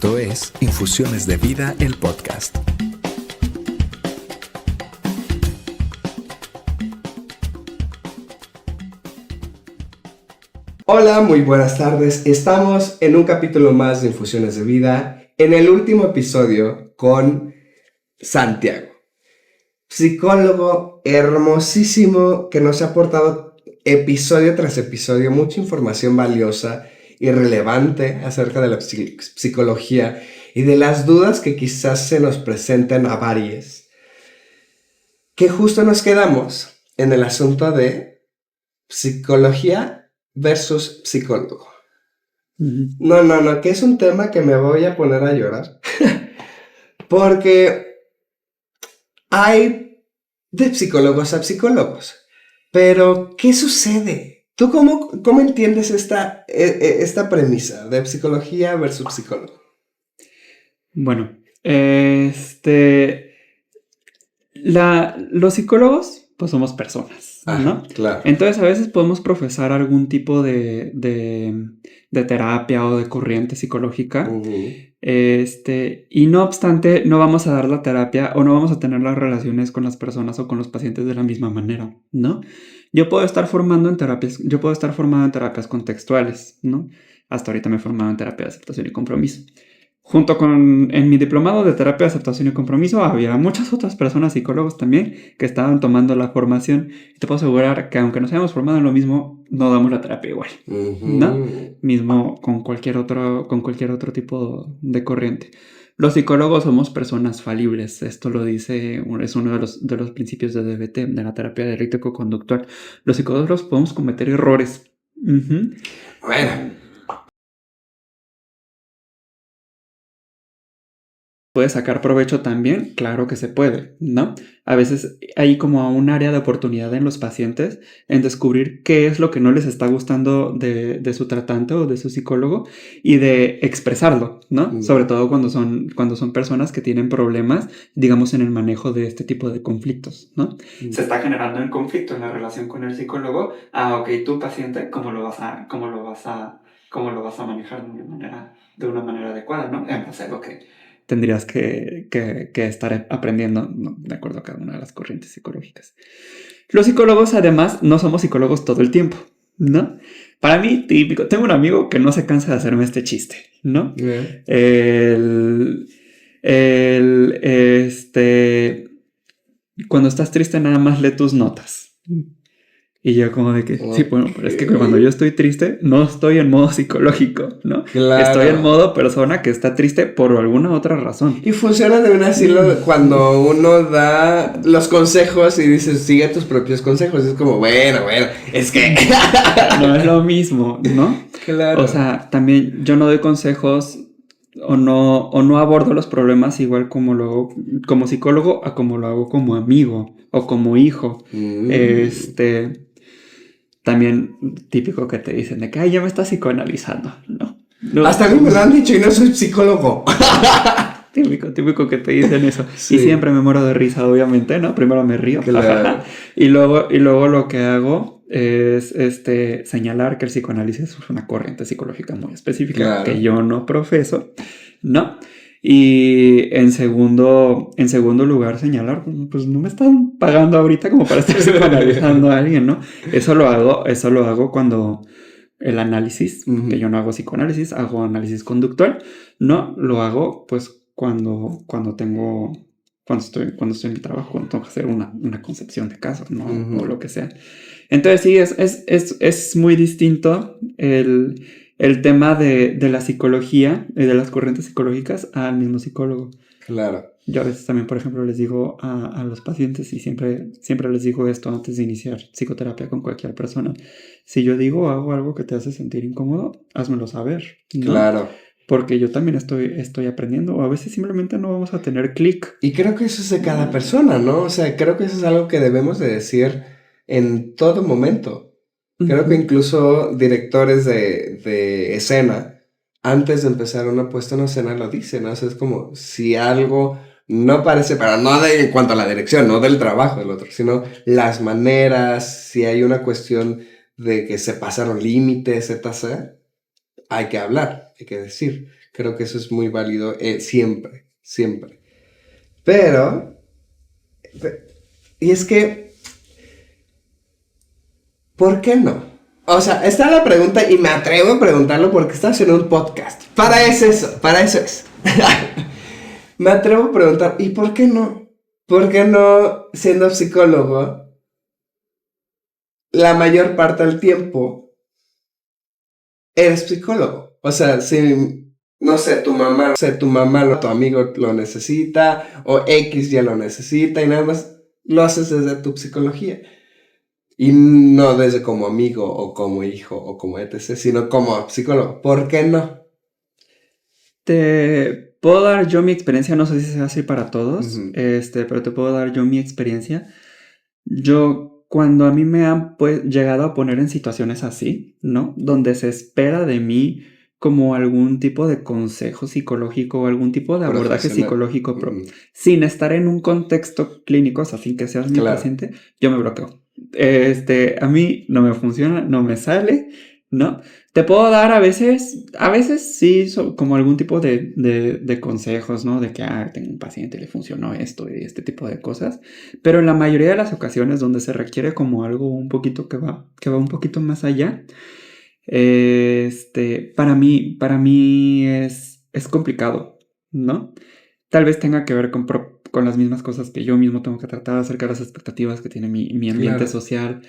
Esto es Infusiones de Vida, el podcast. Hola, muy buenas tardes. Estamos en un capítulo más de Infusiones de Vida, en el último episodio con Santiago, psicólogo hermosísimo que nos ha aportado episodio tras episodio mucha información valiosa y relevante acerca de la psicología y de las dudas que quizás se nos presenten a varios. Que justo nos quedamos en el asunto de psicología versus psicólogo. No, que es un tema que me voy a poner a llorar. Porque hay de psicólogos a psicólogos. Pero, ¿qué sucede? ¿Tú cómo entiendes esta premisa de psicología versus psicólogo? Bueno, los psicólogos, pues somos personas, ¿no? Claro. Entonces a veces podemos profesar algún tipo de terapia o de corriente psicológica, y no obstante no vamos a dar la terapia o no vamos a tener las relaciones con las personas o con los pacientes de la misma manera, ¿no? Yo puedo estar formado en terapias contextuales, ¿no? Hasta ahorita me he formado en terapia de aceptación y compromiso. En mi diplomado de terapia de aceptación y compromiso había muchas otras personas, psicólogos también, que estaban tomando la formación. Y te puedo asegurar que aunque nos hayamos formado en lo mismo, no damos la terapia igual, ¿no? Mismo con cualquier otro tipo de corriente. Los psicólogos somos personas falibles. Esto lo dice, es uno de los principios de DBT, de la terapia dialéctico-conductual. Los psicólogos podemos cometer errores. Bueno. ¿Puede sacar provecho también? Claro que se puede, ¿no? A veces hay como un área de oportunidad en los pacientes en descubrir qué es lo que no les está gustando de su tratante o de su psicólogo y de expresarlo, ¿no? Sobre todo cuando son personas que tienen problemas, digamos, en el manejo de este tipo de conflictos, ¿no? Se está generando un conflicto en la relación con el psicólogo. Ok, tú paciente, ¿cómo lo vas a manejar de una manera adecuada, ¿no? En base a lo que tendrías que estar aprendiendo, ¿no? De acuerdo a cada una de las corrientes psicológicas. Los psicólogos, además, no somos psicólogos todo el tiempo, ¿no? Para mí, típico, tengo un amigo que no se cansa de hacerme este chiste, ¿no? Yeah. Cuando estás triste, nada más lee tus notas. Y yo como de que, sí, bueno, pero es que cuando yo estoy triste, no estoy en modo psicológico, ¿no? Claro. Estoy en modo persona que está triste por alguna otra razón. Y funciona de un asilo cuando uno da los consejos y dices, sigue tus propios consejos. Es como, bueno, es que... No es lo mismo, ¿no? Claro. O sea, también yo no doy consejos o no abordo los problemas igual como lo hago como psicólogo a como lo hago como amigo o como hijo. También típico que te dicen de que, ay, ya me estás psicoanalizando, ¿no? Hasta a mí me lo han dicho y no soy psicólogo. Típico que te dicen eso. Sí. Y siempre me muero de risa, obviamente, ¿no? Primero me río. Claro. Y luego lo que hago es señalar que el psicoanálisis es una corriente psicológica muy específica, claro, que yo no profeso, ¿no? Y en segundo lugar señalar, pues no me están pagando ahorita como para estar psicoanalizando a alguien, ¿no? Eso lo hago cuando el análisis, que yo no hago psicoanálisis, hago análisis conductual, ¿no? Lo hago pues cuando estoy en mi trabajo, cuando tengo que hacer una concepción de caso, ¿no? O lo que sea. Entonces sí, es muy distinto el tema de la psicología y de las corrientes psicológicas al mismo psicólogo. Claro. Yo a veces también, por ejemplo, les digo a los pacientes, y siempre les digo esto antes de iniciar psicoterapia con cualquier persona: si yo hago algo que te hace sentir incómodo, házmelo saber, ¿no? Claro. Porque yo también estoy aprendiendo, o a veces simplemente no vamos a tener clic. Y creo que eso es de cada persona, ¿no? O sea, creo que eso es algo que debemos de decir en todo momento. Creo que incluso directores de escena, antes de empezar una puesta en escena, lo dicen, ¿no? O sea, es como si algo no parece, pero no en cuanto a la dirección, no del trabajo del otro, sino las maneras, si hay una cuestión de que se pasaron límites, etc., hay que hablar, hay que decir. Creo que eso es muy válido siempre, siempre. Pero, y es que, ¿por qué no? O sea, está la pregunta y me atrevo a preguntarlo porque estás haciendo un podcast. Para eso es. Me atrevo a preguntar, ¿y por qué no? ¿Por qué no, siendo psicólogo, la mayor parte del tiempo eres psicólogo? O sea, si, no sé, tu mamá, tu amigo lo necesita, o X ya lo necesita, y nada más lo haces desde tu psicología. Y no desde como amigo, o como hijo, o como etc., sino como psicólogo. ¿Por qué no? Te puedo dar yo mi experiencia, no sé si sea así para todos, Ujú. pero te puedo dar yo mi experiencia. Yo, cuando a mí me han llegado a poner en situaciones así, ¿no? Donde se espera de mí como algún tipo de consejo psicológico o algún tipo de abordaje Profesional. psicológico, Ujú. sin estar en un contexto clínico, o sea, sin que seas mi Claro. paciente, yo me bloqueo. A mí no me funciona, no me sale, ¿no? Te puedo dar a veces sí, como algún tipo de consejos, ¿no? De que, tengo un paciente, le funcionó esto y este tipo de cosas. Pero en la mayoría de las ocasiones donde se requiere como algo un poquito que va un poquito más allá, para mí es complicado, ¿no? Tal vez tenga que ver con las mismas cosas que yo mismo tengo que tratar acerca de las expectativas que tiene mi ambiente Claro. social.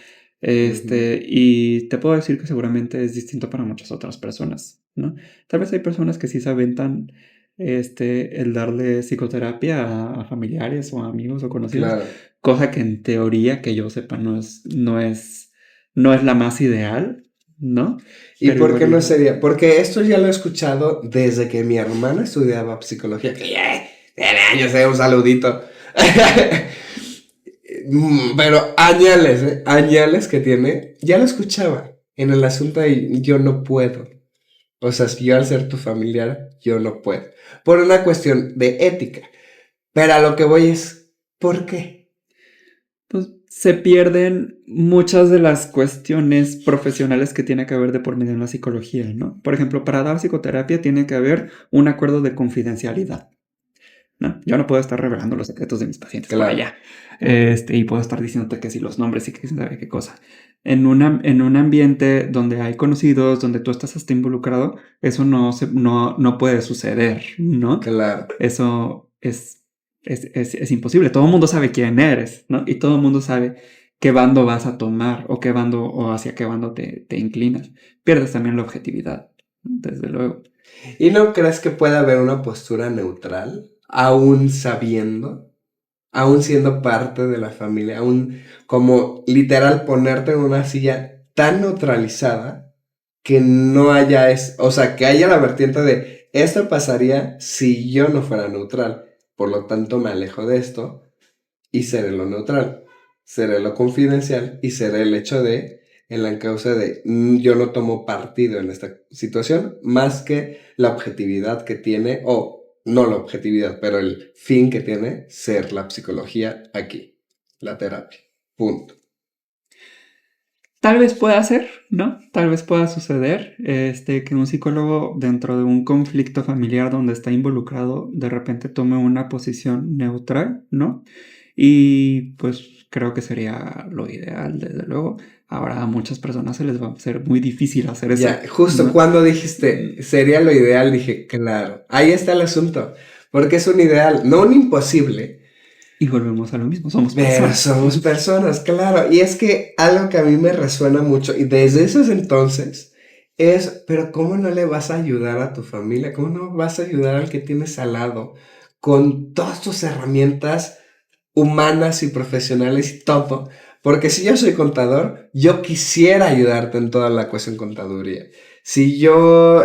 Ujú. Y te puedo decir que seguramente es distinto para muchas otras personas, ¿no? Tal vez hay personas que sí se aventan el darle psicoterapia a familiares o a amigos o conocidos, Claro. cosa que en teoría, que yo sepa, no es la más ideal, ¿no? ¿Y Pero por qué igual no sería? Porque esto ya lo he escuchado desde que mi hermana estudiaba psicología. Que ya tiene años, un saludito. Pero añales que tiene, ya lo escuchaba en el asunto de yo no puedo. O sea, si yo al ser tu familiar, yo no puedo. Por una cuestión de ética. Pero a lo que voy es, ¿por qué? pues se pierden muchas de las cuestiones profesionales que tiene que haber de por medio en la psicología, ¿no? Por ejemplo, para dar psicoterapia tiene que haber un acuerdo de confidencialidad, ¿no? Yo no puedo estar revelando los secretos de mis pacientes por Claro, allá, y puedo estar diciéndote que si los nombres y que quién sabe qué cosa. En un ambiente donde hay conocidos, donde tú estás hasta involucrado, eso no puede suceder, ¿no? claro. Eso es imposible. Todo el mundo sabe quién eres, ¿no? Y todo el mundo sabe qué bando vas a tomar o qué bando o hacia qué bando te inclinas. Pierdes también la objetividad, desde luego. ¿Y no crees que pueda haber una postura neutral, aún sabiendo, aún siendo parte de la familia, aún como literal ponerte en una silla tan neutralizada que no haya, o sea, que haya la vertiente de esto pasaría si yo no fuera neutral, por lo tanto me alejo de esto y seré lo neutral, seré lo confidencial y seré el hecho de, en la causa de, yo no tomo partido en esta situación, más que la objetividad que tiene, o no la objetividad, pero el fin que tiene ser la psicología aquí, la terapia, punto. Tal vez pueda ser, ¿no? Tal vez pueda suceder, que un psicólogo dentro de un conflicto familiar donde está involucrado de repente tome una posición neutral, ¿no? Y pues creo que sería lo ideal, desde luego. Ahora a muchas personas se les va a hacer muy difícil hacer eso, Ya, justo ¿no? cuando dijiste sería lo ideal, dije, claro, ahí está el asunto, porque es un ideal, no un imposible. Y volvemos a lo mismo, somos Pero personas. somos personas, claro. Y es que algo que a mí me resuena mucho, y desde esos entonces, es, pero ¿cómo no le vas a ayudar a tu familia? ¿Cómo no vas a ayudar al que tienes al lado con todas tus herramientas humanas y profesionales y todo? Porque si yo soy contador, yo quisiera ayudarte en toda la cuestión contaduría. Si yo,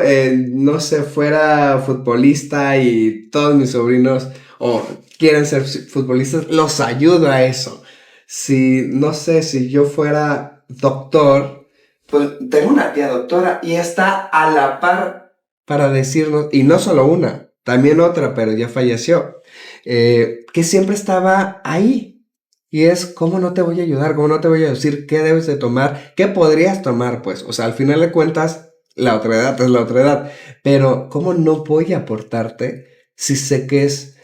no sé, fuera futbolista y todos mis sobrinos o quieren ser futbolistas, los ayudo a eso. Si, no sé, si yo fuera doctor, pues tengo una tía doctora y está a la par para decirnos, y no solo una, también otra, pero ya falleció, que siempre estaba ahí. Y es, ¿cómo no te voy a ayudar? ¿Cómo no te voy a decir qué debes de tomar? ¿Qué podrías tomar? Pues, o sea, al final de cuentas, la otredad es la otredad, pero ¿cómo no voy a aportarte si sé que es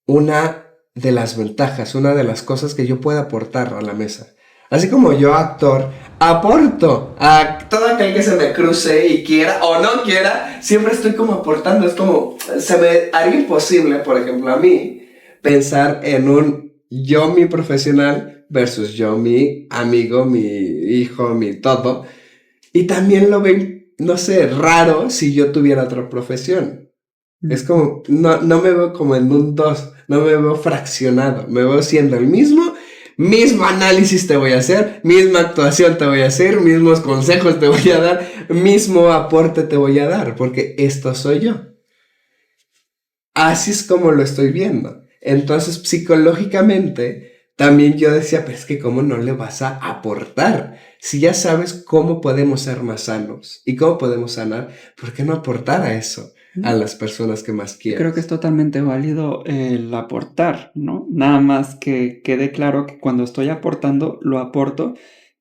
una de las ventajas, una de las cosas que yo puedo aportar a la mesa? Así como yo, actor, aporto a todo aquel que se me cruce y quiera o no quiera, siempre estoy como aportando. Es como, se me haría imposible, por ejemplo, a mí, pensar en un yo, mi profesional, versus yo, mi amigo, mi hijo, mi todo. Y también lo ven, no sé, raro si yo tuviera otra profesión. Es como, no me veo como en un dos, no me veo fraccionado, me veo siendo el mismo análisis te voy a hacer, misma actuación te voy a hacer, mismos consejos te voy a dar, mismo aporte te voy a dar, porque esto soy yo. Así es como lo estoy viendo. Entonces, psicológicamente, también yo decía, pero es que ¿cómo no le vas a aportar? Si ya sabes cómo podemos ser más sanos y cómo podemos sanar, ¿por qué no aportar a eso a las personas que más quieres? Creo que es totalmente válido el aportar, ¿no? Nada más que quede claro que cuando estoy aportando, lo aporto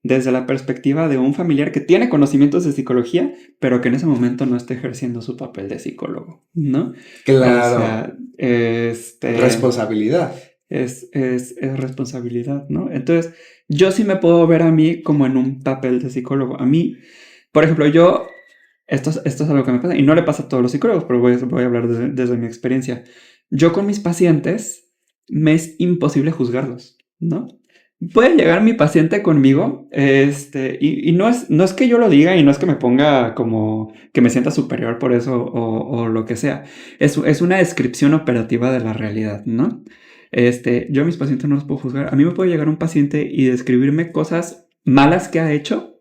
desde la perspectiva de un familiar que tiene conocimientos de psicología, pero que en ese momento no está ejerciendo su papel de psicólogo, ¿no? Claro. O sea, responsabilidad. Es responsabilidad, ¿no? Entonces, yo sí me puedo ver a mí como en un papel de psicólogo. A mí, por ejemplo, esto es algo que me pasa, y no le pasa a todos los psicólogos, pero voy a hablar desde mi experiencia. Yo con mis pacientes me es imposible juzgarlos, ¿no? Puede llegar mi paciente conmigo, y no es que yo lo diga y no es que me ponga como que me sienta superior por eso o lo que sea. Es una descripción operativa de la realidad, ¿no? Yo a mis pacientes no los puedo juzgar. A mí me puede llegar un paciente y describirme cosas malas que ha hecho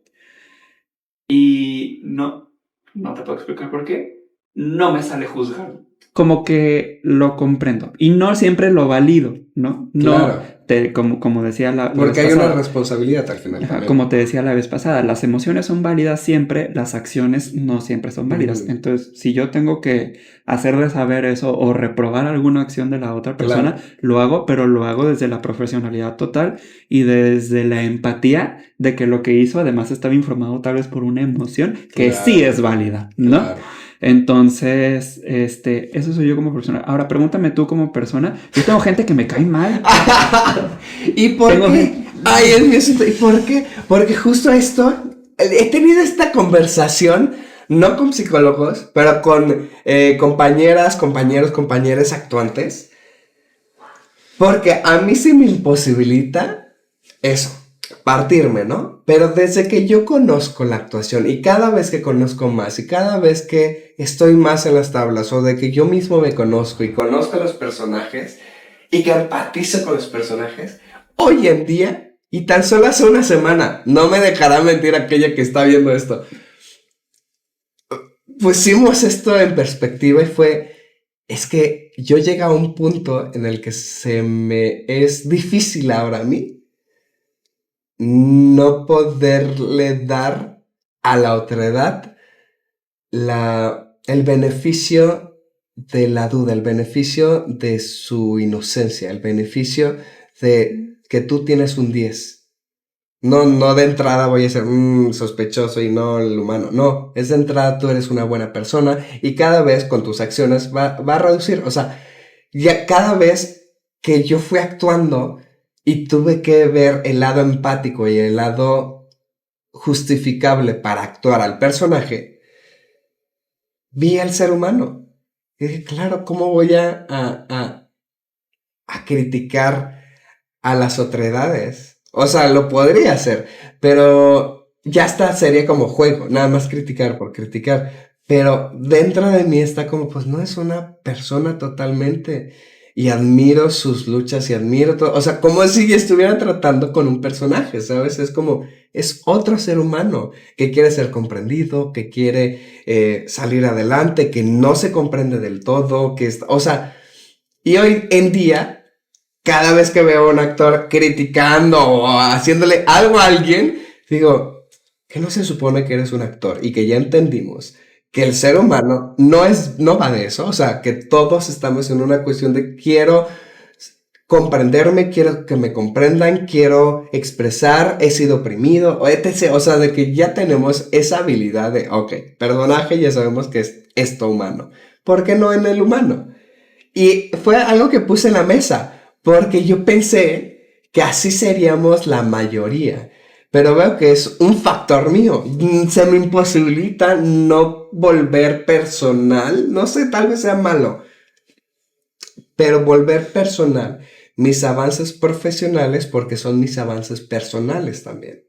y no te puedo explicar por qué. No me sale juzgar. Como que lo comprendo y no siempre lo valido, ¿no? Claro. Como decía la porque vez hay pasada, una responsabilidad al final. Ajá, como te decía la vez pasada, las emociones son válidas siempre, las acciones no siempre son válidas. Entonces, si yo tengo que hacerle saber eso o reprobar alguna acción de la otra persona, Claro. lo hago, pero lo hago desde la profesionalidad total y desde la empatía de que lo que hizo además estaba informado tal vez por una emoción que Claro. sí es válida, ¿no? Claro. Entonces, eso soy yo como persona. Ahora, pregúntame tú como persona. Yo tengo gente que me cae mal. ¿Y por qué? Ay, es mi asunto. ¿Y por qué? Porque justo esto, he tenido esta conversación, no con psicólogos, pero con compañeras, compañeros, compañeras actuantes. Porque a mí se me imposibilita eso, partirme, ¿no? Pero desde que yo conozco la actuación y cada vez que conozco más y cada vez que estoy más en las tablas o de que yo mismo me conozco y conozco a los personajes y que empatizo con los personajes, hoy en día, y tan solo hace una semana, no me dejará mentir aquella que está viendo esto, pusimos esto en perspectiva y fue, es que yo llegué a un punto en el que se me es difícil ahora a mí no poderle dar a la otredad el beneficio de la duda, el beneficio de su inocencia, el beneficio de que tú tienes un 10. No de entrada voy a ser sospechoso y no el humano. No, es de entrada tú eres una buena persona y cada vez con tus acciones va a reducir. O sea, ya cada vez que yo fui actuando y tuve que ver el lado empático y el lado justificable para actuar al personaje, vi al ser humano. Y dije, claro, ¿cómo voy a criticar a las otredades? O sea, lo podría hacer, pero ya está, sería como juego, nada más criticar por criticar. Pero dentro de mí está como, pues no es una persona totalmente. Y admiro sus luchas y admiro todo. O sea, como si estuviera tratando con un personaje, ¿sabes? Es como, es otro ser humano que quiere ser comprendido, que quiere salir adelante, que no se comprende del todo, o sea, y hoy en día, cada vez que veo a un actor criticando o haciéndole algo a alguien, digo, que no se supone que eres un actor y que ya entendimos que el ser humano no va de eso, o sea, que todos estamos en una cuestión de quiero comprenderme, quiero que me comprendan, quiero expresar, he sido oprimido, o etc. O sea, de que ya tenemos esa habilidad de, ok, personaje, ya sabemos que es esto humano. ¿Por qué no en el humano? Y fue algo que puse en la mesa, porque yo pensé que así seríamos la mayoría. Pero veo que es un factor mío. Se me imposibilita no volver personal. No sé, tal vez sea malo. Pero volver personal mis avances profesionales porque son mis avances personales también.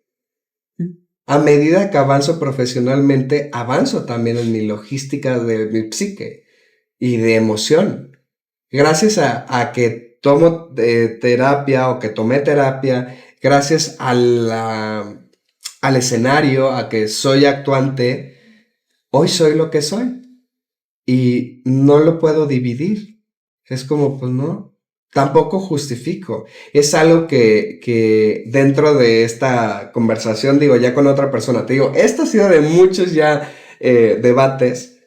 A medida que avanzo profesionalmente, avanzo también en mi logística de mi psique y de emoción. Gracias a que tomo terapia o que tomé terapia, gracias al escenario, a que soy actuante, hoy soy lo que soy. Y no lo puedo dividir. Es como, pues no, tampoco justifico. Es algo que dentro de esta conversación, digo, ya con otra persona, te digo, esto ha sido de muchos ya debates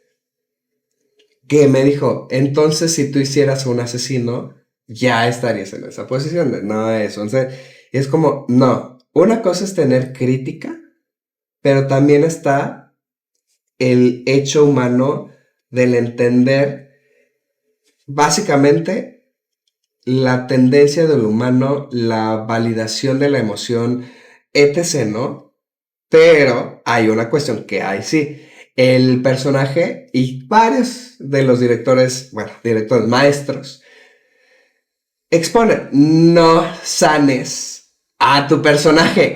que me dijo, entonces si tú hicieras un asesino, ya estarías en esa posición de no eso. Entonces, es como, no, una cosa es tener crítica, pero también está el hecho humano del entender básicamente la tendencia del humano, la validación de la emoción, etc., ¿no? Pero hay una cuestión que hay, sí. El personaje y varios de los directores, bueno, directores maestros, exponen, no sanes a tu personaje.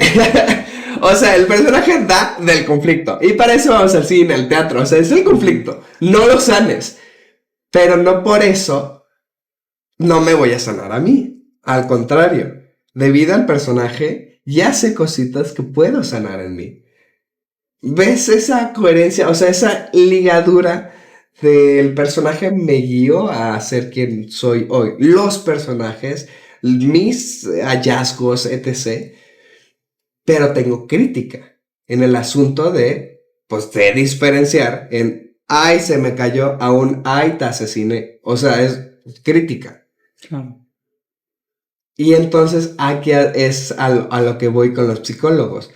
O sea, el personaje da del conflicto. Y para eso vamos al cine, al teatro. O sea, es el conflicto. No lo sanes. Pero no por eso no me voy a sanar a mí. Al contrario, debido al personaje, ya sé cositas que puedo sanar en mí. ¿Ves esa coherencia? O sea, esa ligadura del personaje me guió a ser quien soy hoy. Los personajes, mis hallazgos, etc. Pero tengo crítica en el asunto de, pues, de diferenciar en, ay, se me cayó, a un, ay, te asesiné. O sea, es crítica. Claro. Y entonces aquí es a lo que voy con los psicólogos,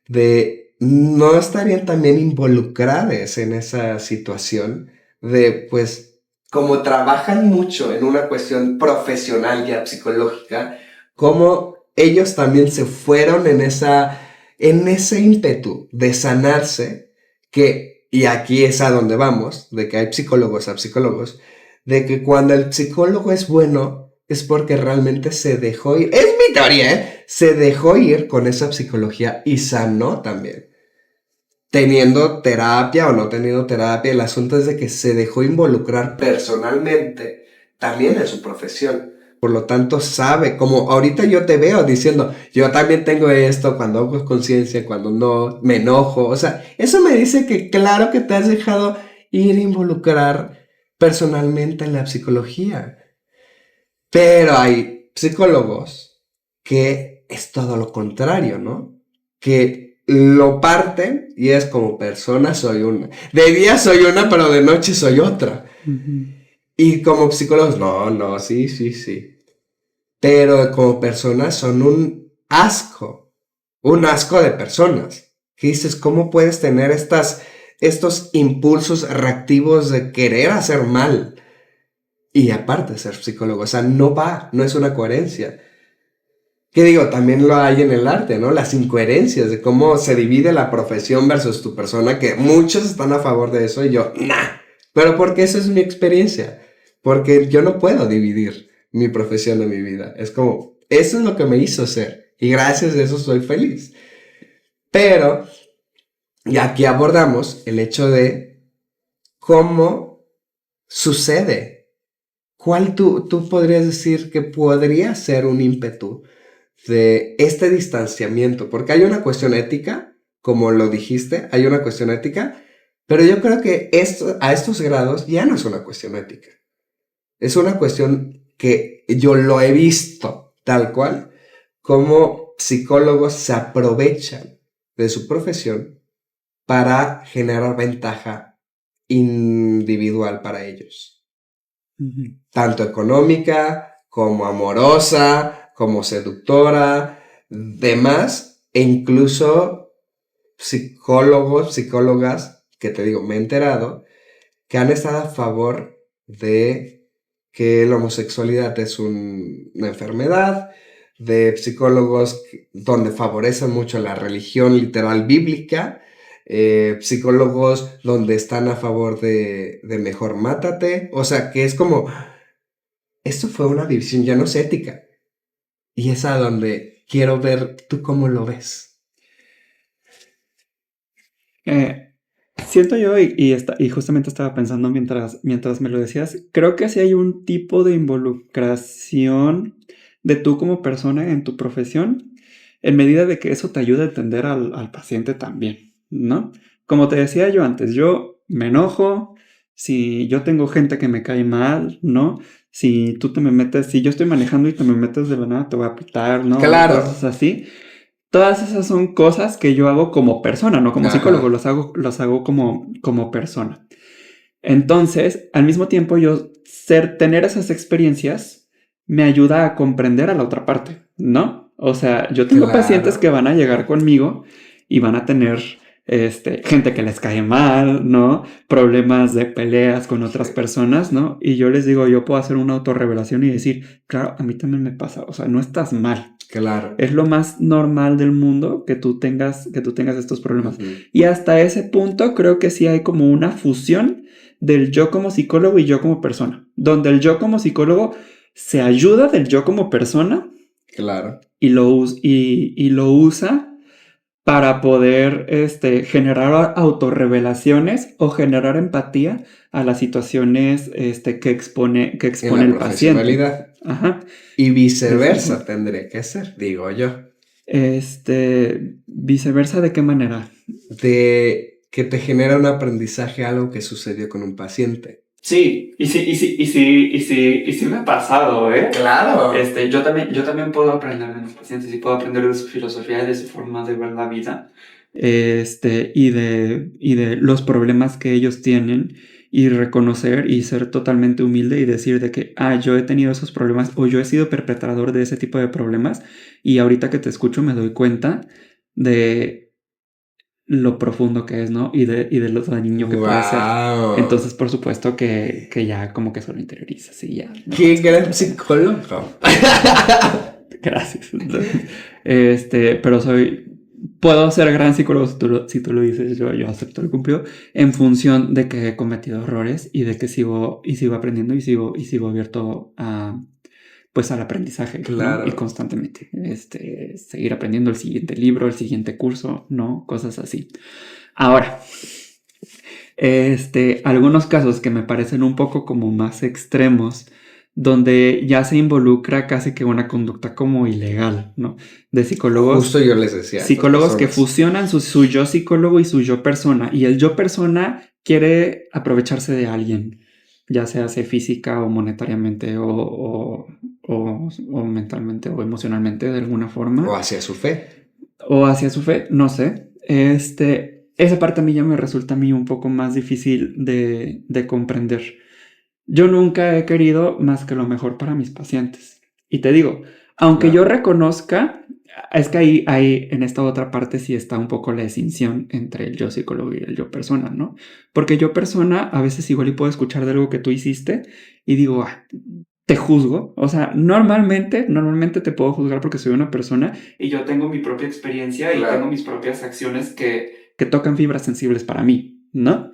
de no estarían también involucrados en esa situación, de pues como trabajan mucho en una cuestión profesional ya psicológica, como ellos también se fueron en ese ímpetu de sanarse, que, y aquí es a donde vamos, de que hay psicólogos a psicólogos, de que cuando el psicólogo es bueno, es porque realmente se dejó ir. Es mi teoría, ¿eh? Se dejó ir con esa psicología y sanó también. Teniendo terapia o no teniendo terapia, el asunto es de que se dejó involucrar personalmente también en su profesión. Por lo tanto, sabe, como ahorita yo te veo diciendo, yo también tengo esto, cuando hago conciencia, cuando no, me enojo. O sea, eso me dice que claro que te has dejado ir a involucrar personalmente en la psicología. Pero hay psicólogos que es todo lo contrario, ¿no? Que lo parten y es como persona soy una. De día soy una, pero de noche soy otra. Uh-huh. Y como psicólogos, no, sí. Pero como personas son un asco de personas. Que dices, ¿cómo puedes tener estos impulsos reactivos de querer hacer mal? Y aparte de ser psicólogo, o sea, no es una coherencia. Que digo, también lo hay en el arte, ¿no? Las incoherencias de cómo se divide la profesión versus tu persona, que muchos están a favor de eso y yo, nah. Pero porque esa es mi experiencia. Porque yo no puedo dividir mi profesión de mi vida. Es como, eso es lo que me hizo ser. Y gracias a eso soy feliz. Pero, y aquí abordamos el hecho de cómo sucede. ¿Cuál tú podrías decir que podría ser un ímpetu de este distanciamiento? Porque hay una cuestión ética, como lo dijiste, hay una cuestión ética, pero yo creo que a estos grados ya no es una cuestión ética. Es una cuestión que yo lo he visto tal cual, como psicólogos se aprovechan de su profesión para generar ventaja individual para ellos. Uh-huh. Tanto económica como amorosa, como seductora, demás, e incluso psicólogos, psicólogas, que te digo, me he enterado, que han estado a favor de que la homosexualidad es una enfermedad, de psicólogos donde favorecen mucho la religión literal bíblica, psicólogos donde están a favor de mejor mátate, o sea, que es como, esto fue una división ya no es ética, y es a donde quiero ver tú cómo lo ves. Siento yo, y justamente estaba pensando mientras me lo decías, creo que sí hay un tipo de involucración de tú como persona en tu profesión, en medida de que eso te ayuda a entender al paciente también, ¿no? Como te decía yo antes, yo me enojo si yo tengo gente que me cae mal, ¿no? Si tú te me metes, si yo estoy manejando y te me metes de la nada, te voy a pitar, ¿no? Claro. Cosas así. Todas esas son cosas que yo hago como persona, no como psicólogo, los hago como persona. Entonces, al mismo tiempo, tener esas experiencias me ayuda a comprender a la otra parte, ¿no? O sea, yo tengo pacientes que van a llegar conmigo y van a tener gente que les cae mal, ¿no? Problemas de peleas con otras personas, ¿no? Y yo les digo, yo puedo hacer una autorrevelación y decir, claro, a mí también me pasa, o sea, no estás mal. Claro. Es lo más normal del mundo que tú tengas estos problemas. Y hasta ese punto creo que sí hay como una fusión del yo como psicólogo y yo como persona, donde el yo como psicólogo se ayuda del yo como persona. Claro. Y lo usa para poder generar autorrevelaciones o generar empatía a las situaciones que expone el paciente. Ajá. Y viceversa tendría que ser, digo yo. ¿Viceversa de qué manera? De que te genera un aprendizaje algo que sucedió con un paciente. Sí, y sí me ha pasado, ¿eh? Claro. Yo también puedo aprender de mis pacientes y puedo aprender de su filosofía y de su forma de ver la vida. Y de los problemas que ellos tienen y reconocer y ser totalmente humilde y decir de que, yo he tenido esos problemas o yo he sido perpetrador de ese tipo de problemas y ahorita que te escucho me doy cuenta de lo profundo que es, ¿no? Y de lo dañino que puede ser. Entonces, por supuesto que ya como que eso lo interiorizas y ya. ¿No? ¡Qué gran psicólogo! Gracias. Pero puedo ser gran psicólogo si tú lo dices, yo acepto el cumplido, en función de que he cometido errores y de que sigo aprendiendo y sigo abierto pues al aprendizaje, claro. ¿no? Y constantemente seguir aprendiendo el siguiente libro, el siguiente curso, ¿no? Cosas así. Ahora, algunos casos que me parecen un poco como más extremos, donde ya se involucra casi que una conducta como ilegal, ¿no? De psicólogos. Justo yo les decía. Psicólogos que fusionan su yo psicólogo y su yo persona. Y el yo persona quiere aprovecharse de alguien, ya sea física o monetariamente o mentalmente o emocionalmente de alguna forma. O hacia su fe. No sé. Esa parte a mí ya me resulta a mí un poco más difícil de comprender. Yo nunca he querido más que lo mejor para mis pacientes. Y te digo, aunque yo reconozca, es que ahí en esta otra parte sí está un poco la distinción entre el yo psicólogo y el yo persona, ¿no? Porque yo persona a veces igual y puedo escuchar de algo que tú hiciste y digo, te juzgo. O sea, normalmente te puedo juzgar porque soy una persona y yo tengo mi propia experiencia y tengo mis propias acciones que tocan fibras sensibles para mí, ¿no?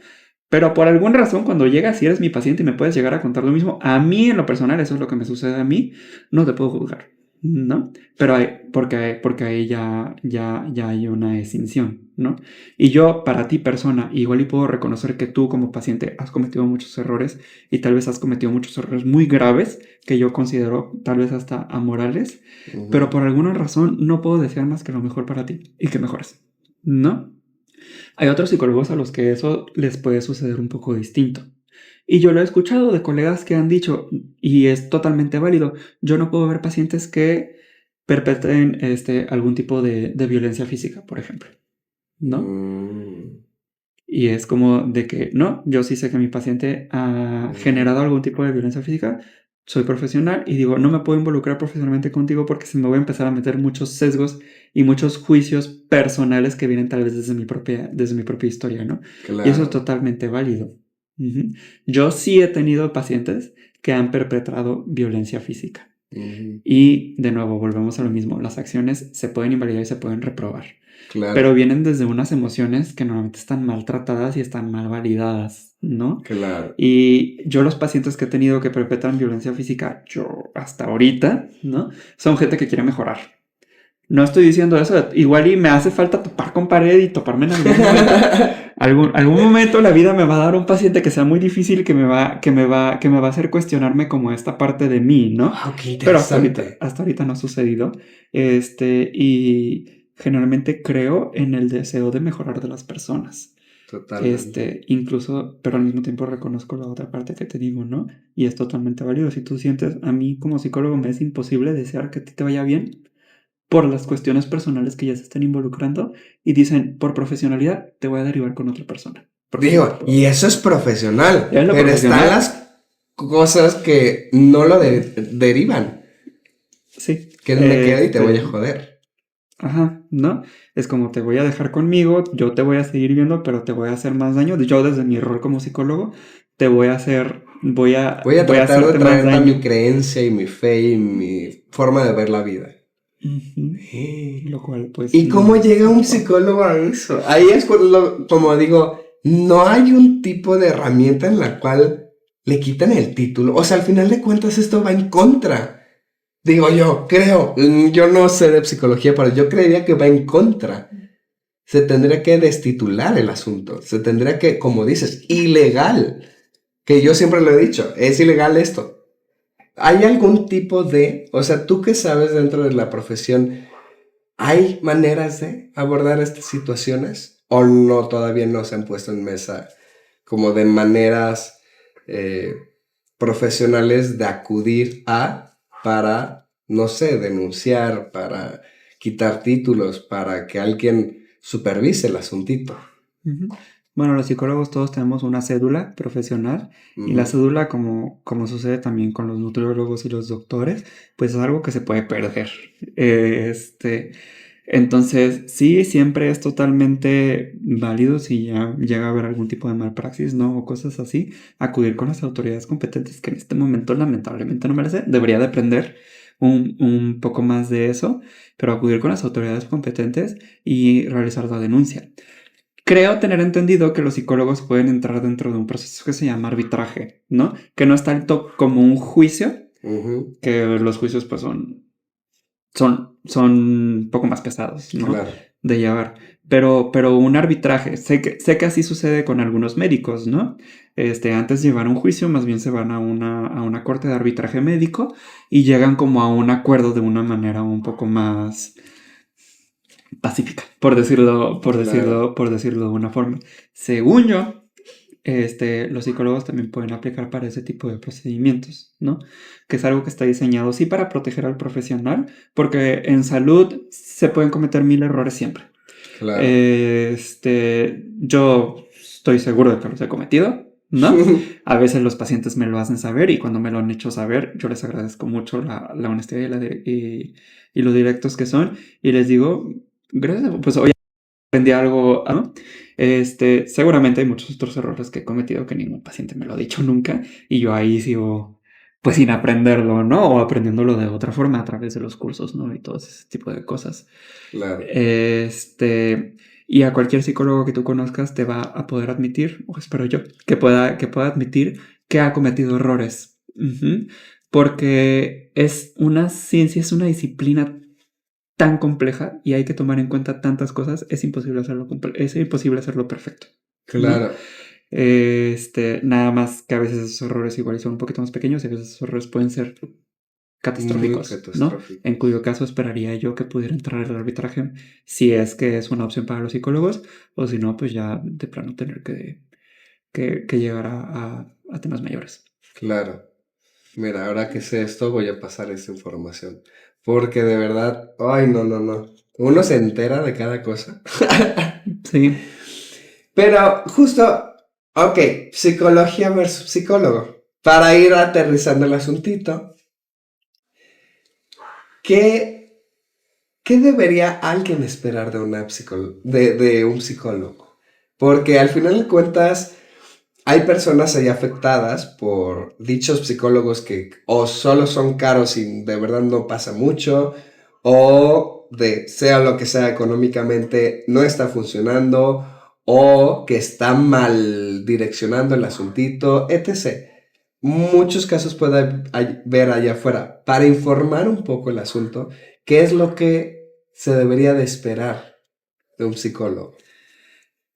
Pero por alguna razón, cuando llegas, si eres mi paciente y me puedes llegar a contar lo mismo, a mí en lo personal, eso es lo que me sucede a mí, no te puedo juzgar, ¿no? Pero porque ahí ya hay una distinción, ¿no? Y yo, para ti, persona, igual y puedo reconocer que tú como paciente has cometido muchos errores y tal vez has cometido muchos errores muy graves que yo considero tal vez hasta amorales, pero por alguna razón no puedo desear más que lo mejor para ti y que mejores, ¿no? Hay otros psicólogos a los que eso les puede suceder un poco distinto. Y yo lo he escuchado de colegas que han dicho, y es totalmente válido, yo no puedo ver pacientes que perpetren algún tipo de violencia física, por ejemplo, ¿no? Y es como de que, no, yo sí sé que mi paciente ha generado algún tipo de violencia física, soy profesional y digo, no me puedo involucrar profesionalmente contigo porque se me voy a empezar a meter muchos sesgos y muchos juicios personales que vienen tal vez desde mi propia historia, ¿no? Claro. Y eso es totalmente válido. Yo sí he tenido pacientes que han perpetrado violencia física. Y de nuevo, volvemos a lo mismo, las acciones se pueden invalidar y se pueden reprobar. Claro. Pero vienen desde unas emociones que normalmente están maltratadas y están mal validadas, ¿no? Claro. Y yo los pacientes que he tenido que perpetran violencia física, yo hasta ahorita, ¿no? Son gente que quiere mejorar. No estoy diciendo eso, igual y me hace falta topar con pared y toparme en algún momento. algún momento la vida me va a dar un paciente que sea muy difícil que me va a hacer cuestionarme como esta parte de mí, ¿no? Wow, qué Pero interesante. hasta ahorita no ha sucedido. Y generalmente creo en el deseo de mejorar de las personas. Totalmente. Incluso, pero al mismo tiempo reconozco la otra parte que te digo, ¿no? Y es totalmente válido. Si tú sientes, a mí como psicólogo me es imposible desear que a ti te vaya bien por las cuestiones personales que ya se están involucrando y dicen, por profesionalidad, te voy a derivar con otra persona. Digo, y eso es profesional, Ya es lo pero profesional. están las cosas que no lo derivan. Sí. Que me queda y te voy a joder. Ajá, ¿no? Es como te voy a dejar conmigo, yo te voy a seguir viendo, pero te voy a hacer más daño. Yo desde mi rol como psicólogo, te voy a hacer, voy a tratar de hacerte más traer daño. mi creencia y mi fe y mi forma de ver la vida. Lo cual, pues. ¿Y cómo llega un psicólogo a eso? Ahí es cuando, como digo, no hay un tipo de herramienta en la cual le quitan el título. O sea, al final de cuentas esto va en contra. Digo yo, creo, yo no sé de psicología, pero yo creería que va en contra. Se tendría que destitular el asunto. Se tendría que, como dices, ilegal. Que yo siempre lo he dicho, es ilegal esto. ¿Hay algún tipo de, o sea, tú que sabes dentro de la profesión, hay maneras de abordar estas situaciones? ¿O no, todavía no se han puesto en mesa como de maneras profesionales de acudir para, no sé, denunciar, para quitar títulos, para que alguien supervise el asuntito? Bueno, los psicólogos todos tenemos una cédula profesional y la cédula, como sucede también con los nutriólogos y los doctores, pues es algo que se puede perder. Entonces, sí, siempre es totalmente válido si ya llega a haber algún tipo de malpraxis, ¿no? O cosas así, acudir con las autoridades competentes, que en este momento lamentablemente no me las sé. Debería de aprender un poco más de eso, pero acudir con las autoridades competentes y realizar la denuncia. Creo tener entendido que los psicólogos pueden entrar dentro de un proceso que se llama arbitraje, ¿no? Que no es tanto como un juicio, que los juicios pues son un poco más pesados, ¿no? Claro. De llevar. Pero un arbitraje, sé que así sucede con algunos médicos, ¿no? Antes de llevar un juicio, más bien se van a una corte de arbitraje médico y llegan como a un acuerdo de una manera un poco más pacífica, por decirlo de una forma. Según yo, los psicólogos también pueden aplicar para ese tipo de procedimientos, ¿no? Que es algo que está diseñado sí para proteger al profesional, porque en salud se pueden cometer 1000 errores siempre. Claro. Yo estoy seguro de que los he cometido, ¿no? A veces los pacientes me lo hacen saber y cuando me lo han hecho saber, yo les agradezco mucho la honestidad y lo directos que son y les digo, gracias, pues hoy aprendí algo, ¿no? Seguramente hay muchos otros errores que he cometido que ningún paciente me lo ha dicho nunca y yo ahí sigo pues sin aprenderlo, ¿no? O aprendiéndolo de otra forma a través de los cursos, ¿no? Y todo ese tipo de cosas. Claro. Y a cualquier psicólogo que tú conozcas te va a poder admitir, o espero yo, que pueda admitir que ha cometido errores. Porque es una ciencia, es una disciplina tan compleja y hay que tomar en cuenta tantas cosas, es imposible hacerlo perfecto. Claro. ¿No? Nada más que a veces esos errores igual son un poquito más pequeños y a veces esos errores pueden ser catastróficos, ¿no? En cuyo caso esperaría yo que pudiera entrar el arbitraje si es que es una opción para los psicólogos o si no, pues ya de plano tener que llegar a temas mayores. Claro. Mira, ahora que sé esto voy a pasar esa información porque de verdad, ay, no. Uno se entera de cada cosa. Sí. Pero justo, ok, psicología versus psicólogo. para ir aterrizando el asuntito, ¿qué, qué debería alguien esperar de un psicólogo? Porque al final de cuentas, hay personas ahí afectadas por dichos psicólogos que o solo son caros y de verdad no pasa mucho, o de sea lo que sea económicamente no está funcionando, o que está mal direccionando el asuntito, etc. Muchos casos puede ver allá afuera. Para informar un poco el asunto, ¿qué es lo que se debería de esperar de un psicólogo,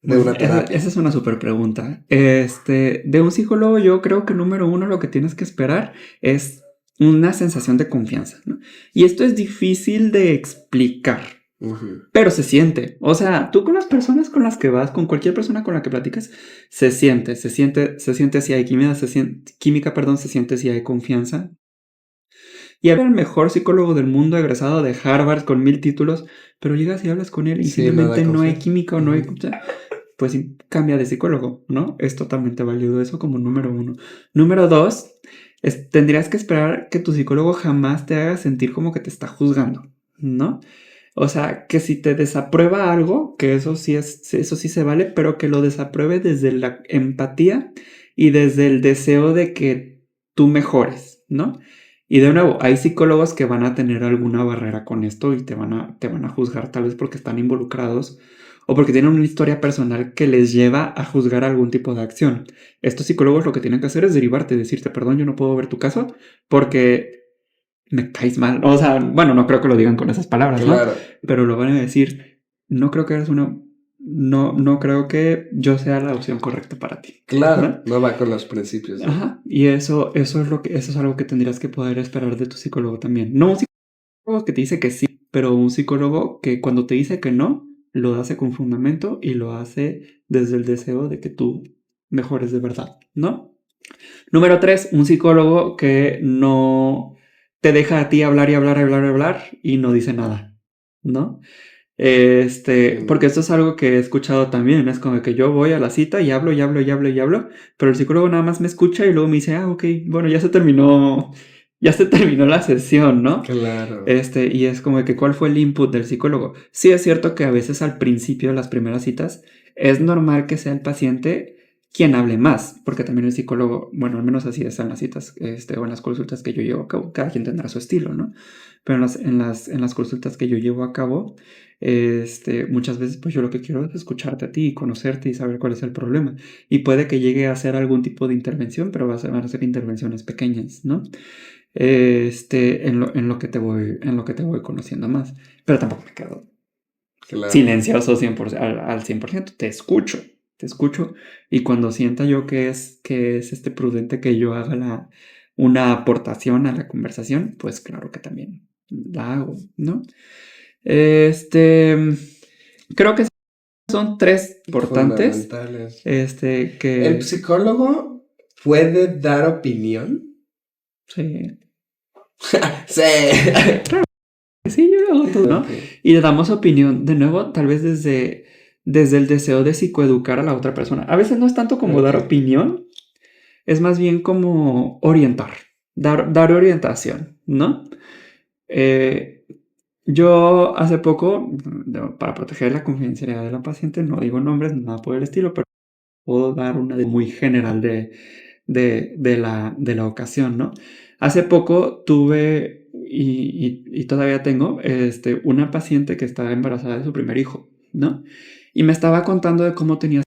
de una Esa terapia? es una súper pregunta. De un psicólogo yo creo que número uno lo que tienes que esperar es una sensación de confianza, ¿no? Y esto es difícil de explicar, Ujú. pero se siente. O sea, tú con las personas con las que vas, con cualquier persona con la que platicas, se siente si hay química, química, perdón, se siente si hay confianza. Y había el mejor psicólogo del mundo, egresado de Harvard con 1000 títulos, pero llegas y hablas con él y Sí, no da simplemente no hay confianza. química o no hay... Ujú. O sea, pues sí, cambia de psicólogo, ¿no? Es totalmente válido eso como número uno. Número dos, tendrías que esperar que tu psicólogo jamás te haga sentir como que te está juzgando, ¿no? O sea, que si te desaprueba algo, que eso sí se vale, pero que lo desapruebe desde la empatía y desde el deseo de que tú mejores, ¿no? Y de nuevo, hay psicólogos que van a tener alguna barrera con esto y te van a juzgar tal vez porque están involucrados o porque tienen una historia personal que les lleva a juzgar algún tipo de acción. Estos psicólogos lo que tienen que hacer es derivarte, decirte, perdón, yo no puedo ver tu caso porque me caes mal. O sea, bueno, no creo que lo digan con esas palabras, ¿no? Claro, Pero lo van a decir, no creo que eres una... No creo que yo sea la opción correcta para ti, claro, ¿no? no va con los principios de... Ajá, y eso es algo que tendrías que poder esperar de tu psicólogo también. No un psicólogo que te dice que sí, pero un psicólogo que cuando te dice que no, lo hace con fundamento y lo hace desde el deseo de que tú mejores de verdad, ¿no? Número tres, un psicólogo que no te deja a ti hablar y hablar y hablar y hablar y no dice nada, ¿no? Porque esto es algo que he escuchado también, es como que yo voy a la cita y hablo y hablo y hablo y hablo, pero el psicólogo nada más me escucha y luego me dice, ah, ok, bueno, ya se terminó la sesión, ¿no? Claro, Y es como que, ¿cuál fue el input del psicólogo? Sí es cierto que a veces al principio de las primeras citas es normal que sea el paciente quien hable más, porque también el psicólogo, bueno, al menos así es en las citas, o en las consultas que yo llevo a cabo, cada quien tendrá su estilo, ¿no? Pero en las consultas que yo llevo a cabo, muchas veces pues yo lo que quiero es escucharte a ti y conocerte y saber cuál es el problema. Y puede que llegue a hacer algún tipo de intervención, pero van a ser intervenciones pequeñas, ¿no? En lo que te voy conociendo más. Pero tampoco me quedo claro. silencioso 100%, al 100%. Te escucho. Y cuando sienta yo que es prudente que yo haga una aportación a la conversación, pues claro que también la hago, ¿no? Este, creo que son tres importantes, Fundamentales. ¿El que, psicólogo puede dar opinión? sí, Sí. sí, yo lo hago todo, ¿no? Ok, Y le damos opinión, de nuevo, tal vez desde el deseo de psicoeducar a la otra persona. A veces no es tanto como dar ok. opinión, es más bien como orientar, dar orientación, ¿no? Eh, yo hace poco, para proteger la confidencialidad de la paciente, no digo nombres, nada por el estilo, pero puedo dar una de muy general de la ocasión, ¿no? Hace poco tuve y todavía tengo una paciente que estaba embarazada de su primer hijo, ¿no? Y me estaba contando de cómo tenía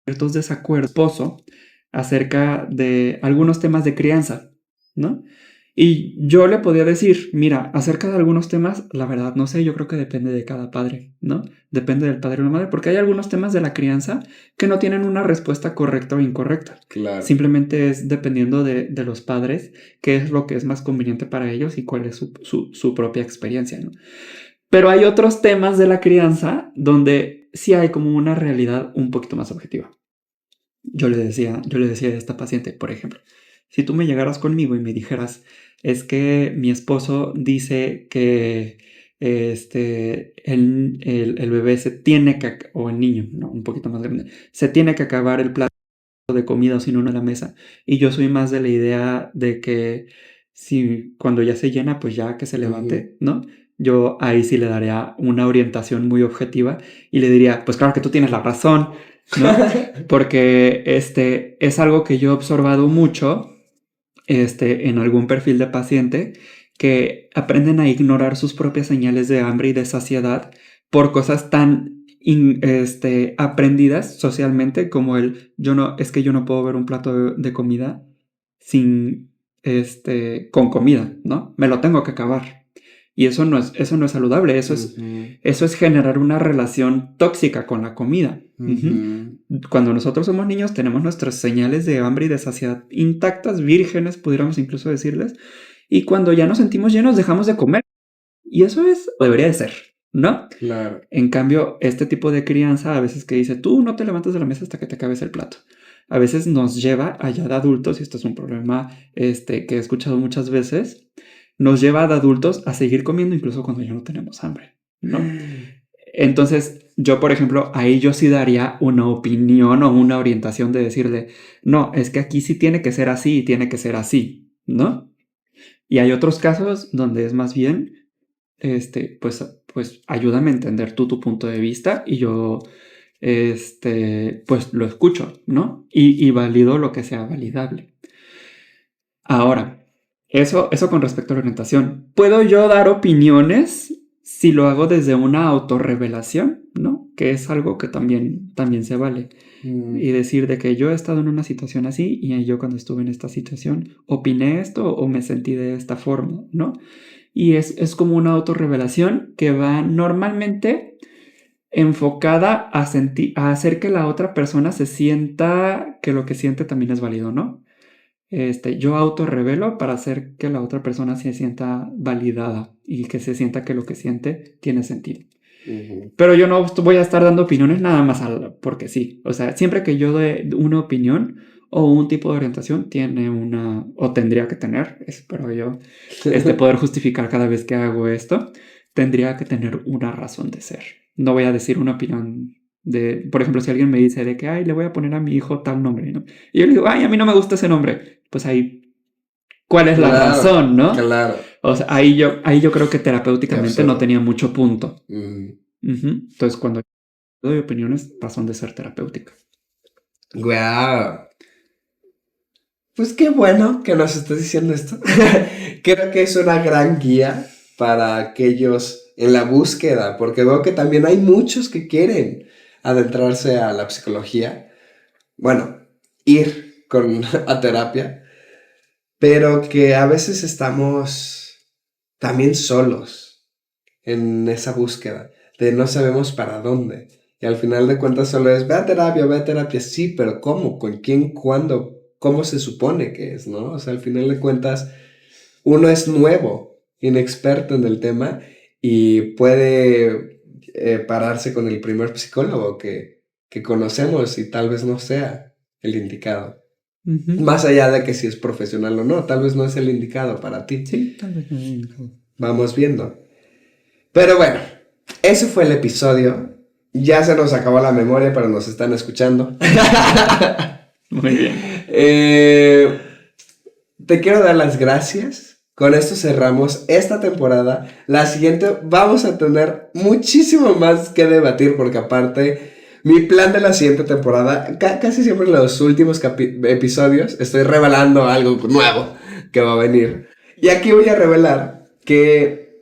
ciertos desacuerdos con su esposo acerca de algunos temas de crianza, ¿no? Y yo le podía decir, mira, acerca de algunos temas, la verdad no sé, yo creo que depende de cada padre, ¿no? Depende del padre o la madre, porque hay algunos temas de la crianza que no tienen una respuesta correcta o incorrecta. Claro, Simplemente es dependiendo de los padres qué es lo que es más conveniente para ellos y cuál es su propia experiencia, ¿no? Pero hay otros temas de la crianza donde sí hay como una realidad un poquito más objetiva. Yo le decía a esta paciente, por ejemplo, si tú me llegaras conmigo y me dijeras, es que mi esposo dice que el bebé se tiene que, o el niño, ¿no? Un poquito más grande, se tiene que acabar el plato de comida o sin uno a la mesa. Y yo soy más de la idea de que si cuando ya se llena, pues ya que se levante, ¿no? Yo ahí sí le daría una orientación muy objetiva y le diría, pues claro que tú tienes la razón, ¿no? Porque es algo que yo he observado mucho en algún perfil de paciente que aprenden a ignorar sus propias señales de hambre y de saciedad por cosas tan aprendidas socialmente como es que yo no puedo ver un plato de comida sin, con comida, ¿no? Me lo tengo que acabar. Y eso no es saludable, eso es generar una relación tóxica con la comida. Cuando nosotros somos niños tenemos nuestras señales de hambre y de saciedad intactas, vírgenes, pudiéramos incluso decirles, y cuando ya nos sentimos llenos dejamos de comer. Y eso debería de ser, ¿no? Claro. En cambio, este tipo de crianza a veces que dice, tú no te levantas de la mesa hasta que te acabes el plato. A veces nos lleva allá de adultos, y esto es un problema que he escuchado muchas veces, nos lleva de adultos a seguir comiendo incluso cuando ya no tenemos hambre, ¿no? Entonces, yo, por ejemplo, ahí yo sí daría una opinión o una orientación de decirle, no, es que aquí sí tiene que ser así y tiene que ser así, ¿no? Y hay otros casos donde es más bien, pues ayúdame a entender tú tu punto de vista y yo, pues lo escucho, ¿no? Y valido lo que sea validable. Ahora, eso con respecto a la orientación. ¿Puedo yo dar opiniones si lo hago desde una autorrevelación, ¿no? Que es algo que también se vale. Y decir de que yo he estado en una situación así y yo cuando estuve en esta situación opiné esto o me sentí de esta forma, ¿no? Y es como una autorrevelación que va normalmente enfocada a hacer que la otra persona se sienta que lo que siente también es válido, ¿no? Yo autorrevelo para hacer que la otra persona se sienta validada y que se sienta que lo que siente tiene sentido. Pero yo no voy a estar dando opiniones nada más porque sí. O sea, siempre que yo dé una opinión o un tipo de orientación tiene o tendría que tener, espero yo, poder justificar cada vez que hago esto, tendría que tener una razón de ser. No voy a decir una opinión por ejemplo, si alguien me dice de que, ay, le voy a poner a mi hijo tal nombre, ¿no? Y yo le digo, ay, a mí no me gusta ese nombre. Pues ahí, ¿cuál es la razón, no? Claro. O sea, ahí yo creo que terapéuticamente no tenía mucho punto. Entonces, cuando doy opiniones, razón de ser terapéutica. Wow. Pues qué bueno que nos estés diciendo esto. Creo que es una gran guía para aquellos en la búsqueda, porque veo que también hay muchos que quieren adentrarse a la psicología, bueno, ir a terapia, pero que a veces estamos también solos en esa búsqueda, de no sabemos para dónde, y al final de cuentas solo es, ve a terapia, sí, pero ¿cómo? ¿Con quién? ¿Cuándo? ¿Cómo se supone que es? ¿No? O sea, al final de cuentas, uno es nuevo, inexperto en el tema, y puede pararse con el primer psicólogo que conocemos y tal vez no sea el indicado. Más allá de que si es profesional o no, tal vez no es el indicado para ti. Sí, tal vez no es el indicado. Vamos viendo. Pero bueno, ese fue el episodio. Ya se nos acabó la memoria, pero nos están escuchando. Muy bien. Te quiero dar las gracias. Con esto cerramos esta temporada. La siguiente vamos a tener muchísimo más que debatir, porque aparte, mi plan de la siguiente temporada, casi siempre en los últimos episodios, estoy revelando algo nuevo que va a venir. Y aquí voy a revelar que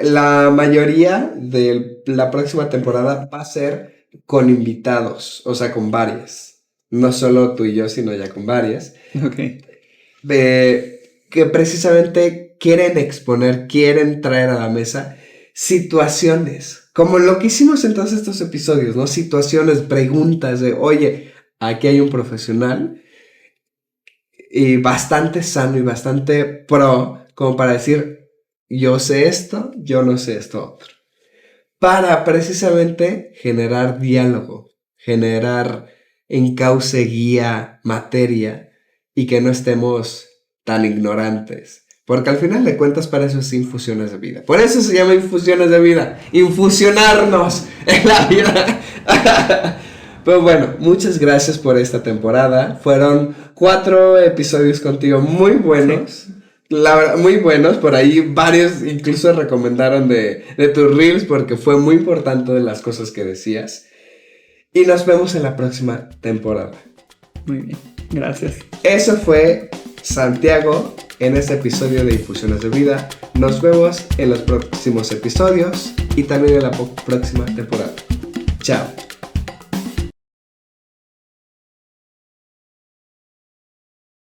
la mayoría de la próxima temporada va a ser con invitados, o sea, con varias. No solo tú y yo, sino ya con varias. Ok. Que precisamente quieren traer a la mesa situaciones, como lo que hicimos en todos estos episodios, ¿no? Situaciones, preguntas de, oye, aquí hay un profesional y bastante sano y bastante pro, como para decir, yo sé esto, yo no sé esto otro. Para precisamente generar diálogo, generar encauce, guía, materia, y que no estemos tan ignorantes, porque al final de cuentas para eso es infusiones de vida, por eso se llama infusiones de vida, infusionarnos en la vida. Pero bueno, muchas gracias por esta temporada. Fueron 4 episodios contigo muy buenos. Sí. La verdad, muy buenos. Por ahí varios incluso recomendaron de tus reels porque fue muy importante de las cosas que decías. Y nos vemos en la próxima temporada. Muy bien, gracias. Eso fue Santiago en este episodio de Infusiones de Vida. Nos vemos en los próximos episodios y también en la próxima temporada. Chao.